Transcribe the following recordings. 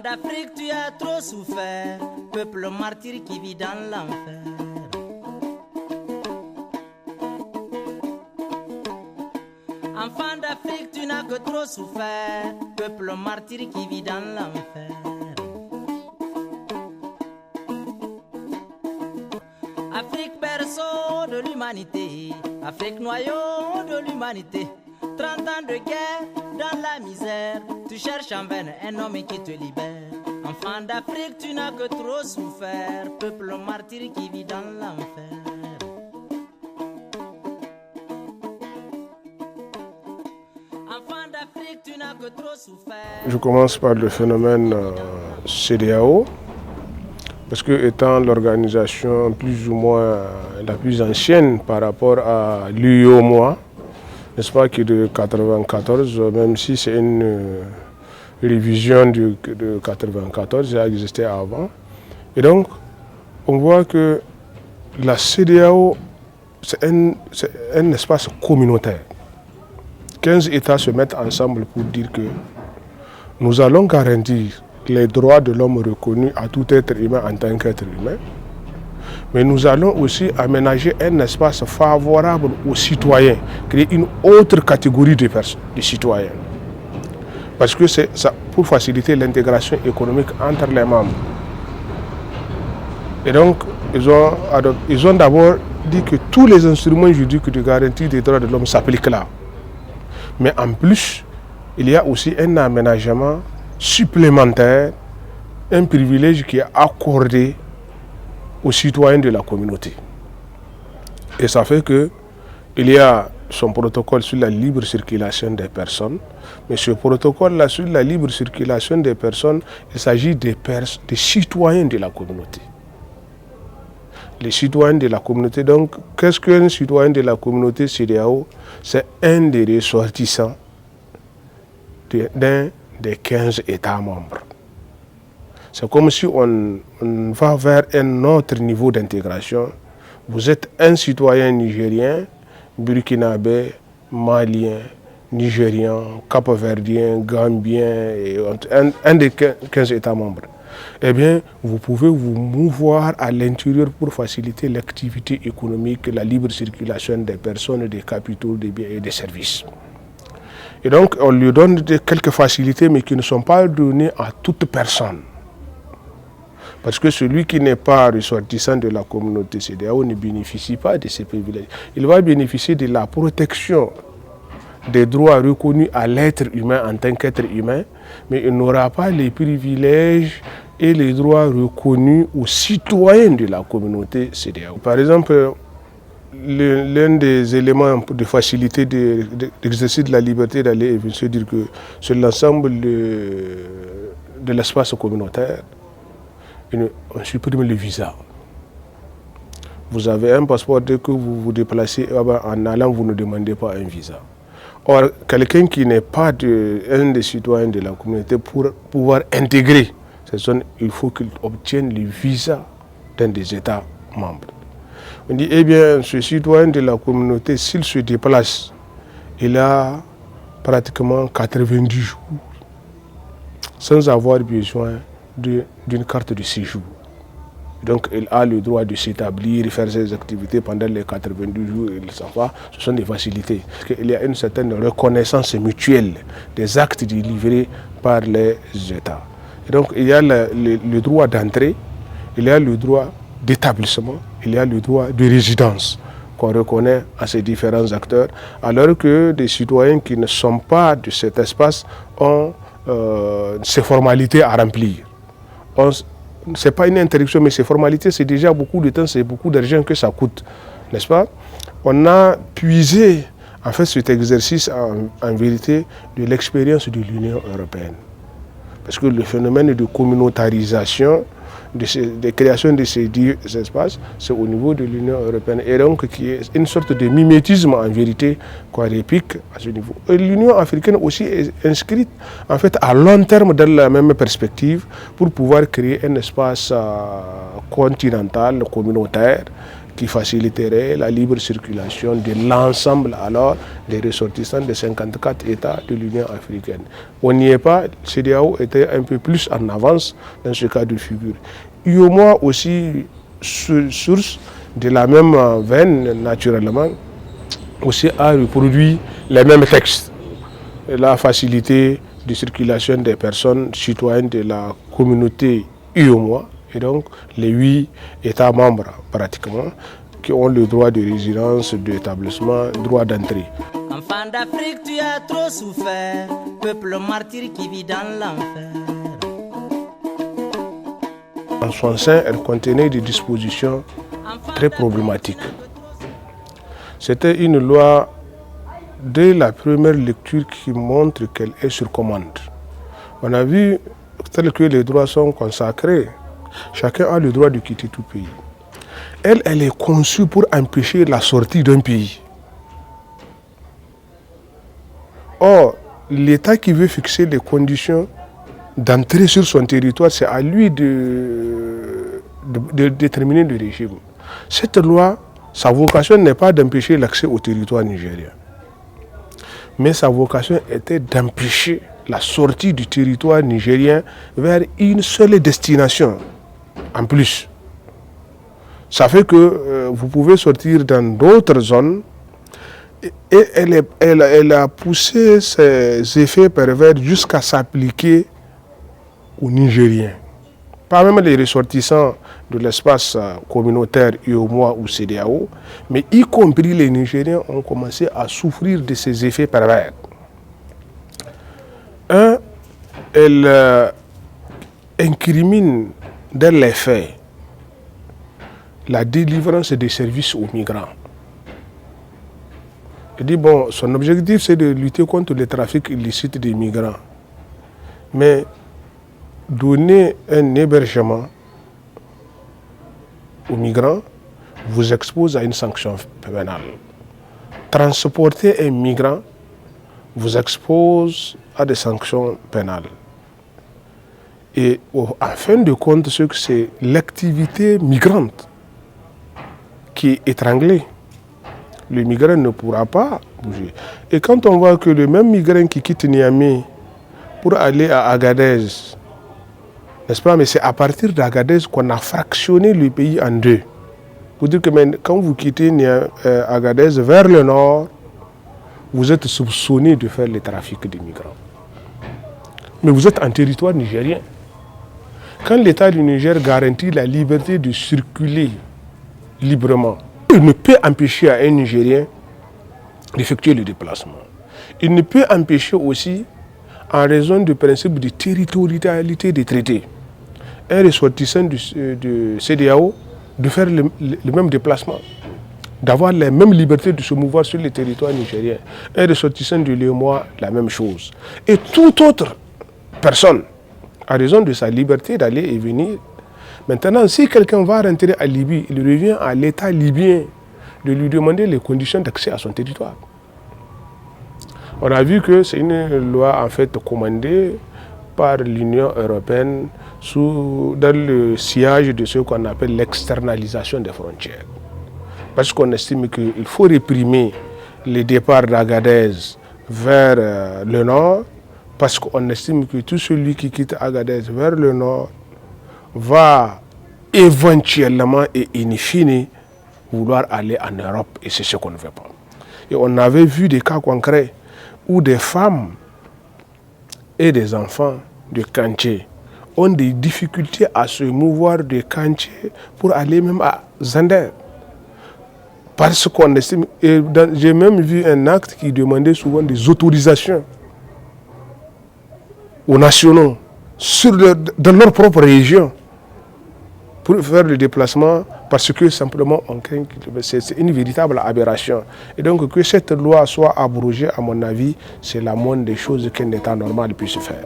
d'Afrique, tu as trop souffert, peuple martyr qui vit dans l'enfer. Enfant d'Afrique, tu n'as que trop souffert, peuple martyr qui vit dans l'enfer. Afrique berceau de l'humanité, Afrique noyau de l'humanité. 30 ans de guerre dans la misère, tu cherches en vain un homme qui te libère. Enfant d'Afrique, tu n'as que trop souffert, peuple martyr qui vit dans l'enfer. Enfant d'Afrique, tu n'as que trop souffert. Je commence par le phénomène CEDEAO, parce que étant l'organisation plus ou moins la plus ancienne par rapport à l'UEMOA, n'est-ce pas, qui est de 1994, même si c'est une révision de 1994, ça existait avant. Et donc, on voit que la CEDEAO, c'est un espace communautaire. 15 États se mettent ensemble pour dire que nous allons garantir les droits de l'homme reconnus à tout être humain en tant qu'être humain, mais nous allons aussi aménager un espace favorable aux citoyens, créer une autre catégorie de personnes, de citoyens. Parce que c'est ça pour faciliter l'intégration économique entre les membres. Et donc, ils ont d'abord dit que tous les instruments juridiques de garantie des droits de l'homme s'appliquent là. Mais en plus, il y a aussi un aménagement supplémentaire, un privilège qui est accordé aux citoyens de la communauté. Et ça fait qu'il y a son protocole sur la libre circulation des personnes, mais ce protocole-là sur la libre circulation des personnes, il s'agit des citoyens de la communauté. Les citoyens de la communauté, donc, qu'est-ce qu'un citoyen de la communauté CEDEAO? C'est un des ressortissants d'un des 15 États membres. C'est comme si on va vers un autre niveau d'intégration. Vous êtes un citoyen nigérien, burkinabé, malien, nigérian, capverdien, gambien, et un des 15 États membres. Eh bien, vous pouvez vous mouvoir à l'intérieur pour faciliter l'activité économique, la libre circulation des personnes, des capitaux, des biens et des services. Et donc, on lui donne quelques facilités, mais qui ne sont pas données à toute personne. Parce que celui qui n'est pas ressortissant de la communauté CEDEAO ne bénéficie pas de ces privilèges. Il va bénéficier de la protection des droits reconnus à l'être humain en tant qu'être humain, mais il n'aura pas les privilèges et les droits reconnus aux citoyens de la communauté CEDEAO. Par exemple, l'un des éléments de facilité d'exercice de la liberté d'aller et venir, c'est dire que sur l'ensemble de l'espace communautaire, on supprime le visa. Vous avez un passeport, dès que vous vous déplacez en allant, vous ne demandez pas un visa. Or, quelqu'un qui n'est pas un des citoyens de la communauté, pour pouvoir intégrer cette zone, il faut qu'il obtienne le visa d'un des États membres. On dit, eh bien, ce citoyen de la communauté, s'il se déplace, il a pratiquement 90 jours sans avoir besoin d'une carte de séjour. Donc il a le droit de s'établir, faire ses activités pendant les 92 jours, il s'en va. Ce sont des facilités. Parce qu'il y a une certaine reconnaissance mutuelle des actes délivrés par les États. Et donc il y a le droit d'entrée, il y a le droit d'établissement, il y a le droit de résidence qu'on reconnaît à ces différents acteurs, alors que des citoyens qui ne sont pas de cet espace ont ces formalités à remplir. Ce n'est pas une interruption, mais ces formalités, c'est déjà beaucoup de temps, c'est beaucoup d'argent que ça coûte, n'est-ce pas? On a puisé, en fait, cet exercice, en vérité, de l'expérience de l'Union européenne. Parce que le phénomène de communautarisation, de création de ces espaces, c'est au niveau de l'Union européenne. Et donc, qui est une sorte de mimétisme, en vérité, qu'on réplique à ce niveau. L'Union africaine aussi est inscrite, en fait, à long terme dans la même perspective, pour pouvoir créer un espace continental, communautaire, qui faciliterait la libre circulation de l'ensemble alors des ressortissants des 54 États de l'Union africaine. On n'y est pas, CEDEAO était un peu plus en avance dans ce cas de figure. UEMOA aussi, source de la même veine naturellement, aussi a reproduit les mêmes textes. La facilité de circulation des personnes citoyennes de la communauté UEMOA, et donc les 8 États membres pratiquement, qui ont le droit de résidence, d'établissement, droit d'entrée. Enfant d'Afrique, tu as trop souffert, peuple martyr qui vit dans l'enfer. En son sein, elle contenait des dispositions très problématiques. C'était une loi dès la première lecture qui montre qu'elle est sur commande. On a vu tel que les droits sont consacrés. Chacun a le droit de quitter tout pays. Elle est conçue pour empêcher la sortie d'un pays. Or, l'État qui veut fixer les conditions d'entrer sur son territoire, c'est à lui de déterminer le régime. Cette loi, sa vocation n'est pas d'empêcher l'accès au territoire nigérien, mais sa vocation était d'empêcher la sortie du territoire nigérien vers une seule destination. En plus, ça fait que vous pouvez sortir dans d'autres zones et elle a poussé ses effets pervers jusqu'à s'appliquer aux Nigériens. Pas même les ressortissants de l'espace communautaire UEMOA ou CEDEAO, mais y compris les Nigériens ont commencé à souffrir de ces effets pervers. Elle incrimine dans les faits la délivrance des services aux migrants. Elle dit, bon, son objectif c'est de lutter contre le trafic illicite des migrants. Mais donner un hébergement aux migrants vous expose à une sanction pénale. Transporter un migrant vous expose à des sanctions pénales. Et en fin de compte, c'est l'activité migrante qui est étranglée. Le migrant ne pourra pas bouger. Et quand on voit que le même migrant qui quitte Niamey pour aller à Agadez, n'est-ce pas, mais c'est à partir d'Agadez qu'on a fractionné le pays en deux. Pour dire que quand vous quittez Agadez vers le nord, vous êtes soupçonné de faire le trafic des migrants. Mais vous êtes en territoire nigérien. Quand l'État du Niger garantit la liberté de circuler librement, il ne peut empêcher à un Nigérien d'effectuer le déplacement. Il ne peut empêcher aussi, en raison du principe de territorialité des traités, un ressortissant de CEDEAO de faire le même déplacement, d'avoir la même liberté de se mouvoir sur le territoire nigérien. Un ressortissant de l'UEMOA, la même chose. Et toute autre personne, à raison de sa liberté d'aller et venir. Maintenant, si quelqu'un va rentrer à Libye, il revient à l'État libyen de lui demander les conditions d'accès à son territoire. On a vu que c'est une loi en fait commandée par l'Union européenne dans le sillage de ce qu'on appelle l'externalisation des frontières. Parce qu'on estime qu'il faut réprimer les départs d'Agadez vers le nord, parce qu'on estime que tout celui qui quitte Agadez vers le nord va éventuellement et in fine vouloir aller en Europe, et c'est ce qu'on ne veut pas. Et on avait vu des cas concrets où des femmes et des enfants de Kanché ont des difficultés à se mouvoir de Kanché pour aller même à Zander. Parce qu'on estime, et j'ai même vu un acte qui demandait souvent des autorisations aux nationaux dans leur propre région pour faire le déplacement, parce que simplement on craint que c'est une véritable aberration. Et donc que cette loi soit abrogée, à mon avis, c'est la moindre des choses qu'un État normal puisse faire.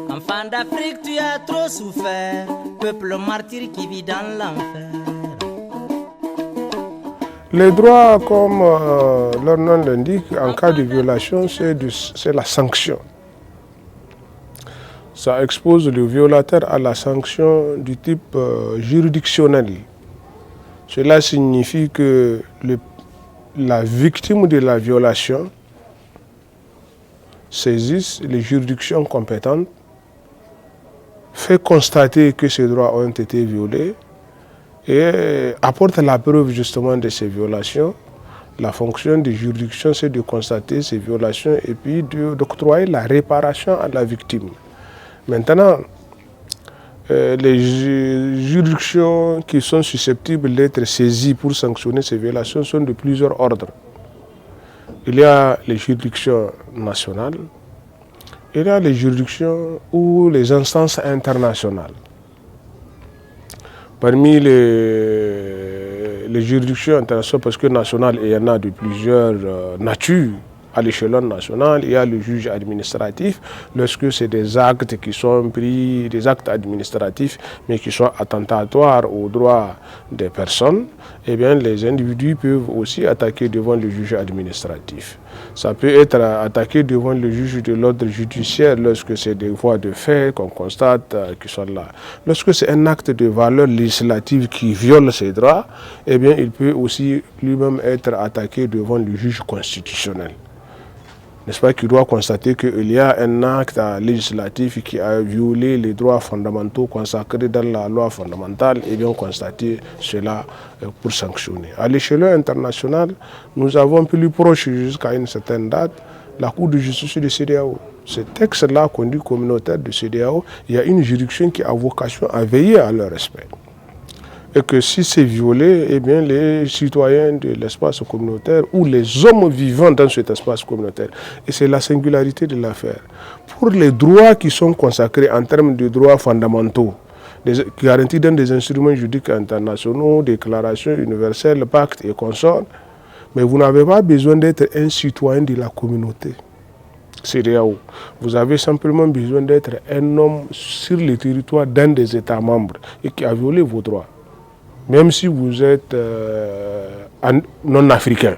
Enfant d'Afrique, tu as trop souffert, peuple martyr qui vit dans l'enfer. Les droits, comme leur nom l'indique, en cas de violation, c'est la sanction. Ça expose le violateur à la sanction du type juridictionnel, Cela signifie que la victime de la violation saisisse les juridictions compétentes, fait constater que ces droits ont été violés et apporte la preuve justement de ces violations. La fonction des juridictions, c'est de constater ces violations et puis d'octroyer la réparation à la victime. Maintenant, les juridictions qui sont susceptibles d'être saisies pour sanctionner ces violations sont de plusieurs ordres. Il y a les juridictions nationales, il y a les juridictions ou les instances internationales. Parmi les juridictions internationales, parce que nationales, il y en a de plusieurs natures. À l'échelon national, il y a le juge administratif, lorsque c'est des actes qui sont pris, des actes administratifs, mais qui sont attentatoires aux droits des personnes, eh bien, les individus peuvent aussi attaquer devant le juge administratif. Ça peut être attaqué devant le juge de l'ordre judiciaire lorsque c'est des voies de fait qu'on constate qui sont là. Lorsque c'est un acte de valeur législative qui viole ces droits, eh bien, il peut aussi lui-même être attaqué devant le juge constitutionnel. N'est-ce pas, qui doit constater qu'il y a un acte législatif qui a violé les droits fondamentaux consacrés dans la loi fondamentale et bien constater cela pour sanctionner. À l'échelon international, nous avons plus proche jusqu'à une certaine date la Cour de justice de CEDEAO. Ce texte-là, conduit communautaire de CEDEAO, il y a une juridiction qui a vocation à veiller à leur respect. Et que si c'est violé, eh bien, les citoyens de l'espace communautaire ou les hommes vivant dans cet espace communautaire, et c'est la singularité de l'affaire, pour les droits qui sont consacrés en termes de droits fondamentaux, garantis dans des instruments juridiques internationaux, déclarations universelles, pactes et consorts, mais vous n'avez pas besoin d'être un citoyen de la communauté. CEDEAO. Vous avez simplement besoin d'être un homme sur le territoire d'un des États membres et qui a violé vos droits. Même si vous êtes non africain,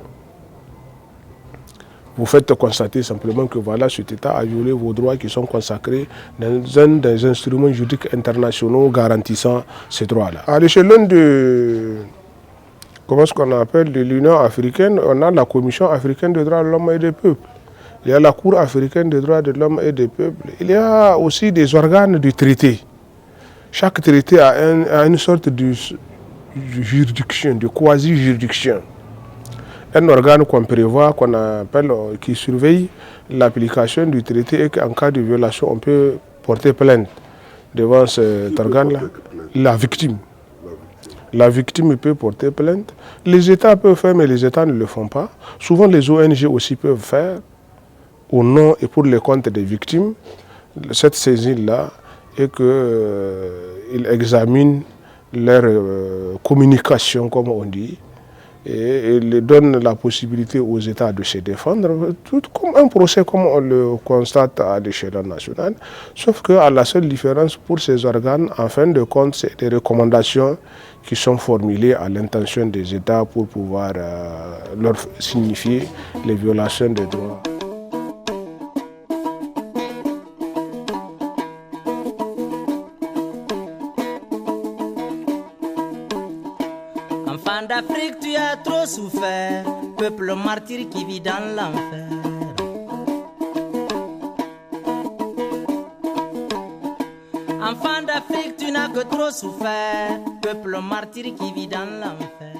vous faites constater simplement que voilà, cet État a violé vos droits qui sont consacrés dans un des instruments juridiques internationaux garantissant ces droits-là. À l'échelon de, comment est-ce qu'on appelle, de l'Union africaine, on a la Commission africaine des droits de l'homme et des peuples. Il y a la Cour africaine des droits de l'homme et des peuples. Il y a aussi des organes de traité. Chaque traité a une sorte de juridiction, de quasi-juridiction. Un organe qu'on prévoit, qu'on appelle, qui surveille l'application du traité et qu'en cas de violation, on peut porter plainte devant cet organe-là. La victime. La victime peut porter plainte. Les États peuvent faire, mais les États ne le font pas. Souvent, les ONG aussi peuvent faire, au nom et pour le compte des victimes, cette saisie-là, et qu'ils examinent leur communication, comme on dit, et ils donnent la possibilité aux États de se défendre, tout comme un procès, comme on le constate à l'échelle nationale, sauf qu'à la seule différence pour ces organes, en fin de compte, c'est des recommandations qui sont formulées à l'intention des États pour pouvoir leur signifier les violations des droits. Enfant d'Afrique, tu as trop souffert, peuple martyr qui vit dans l'enfer. Enfant d'Afrique, tu n'as que trop souffert, peuple martyr qui vit dans l'enfer.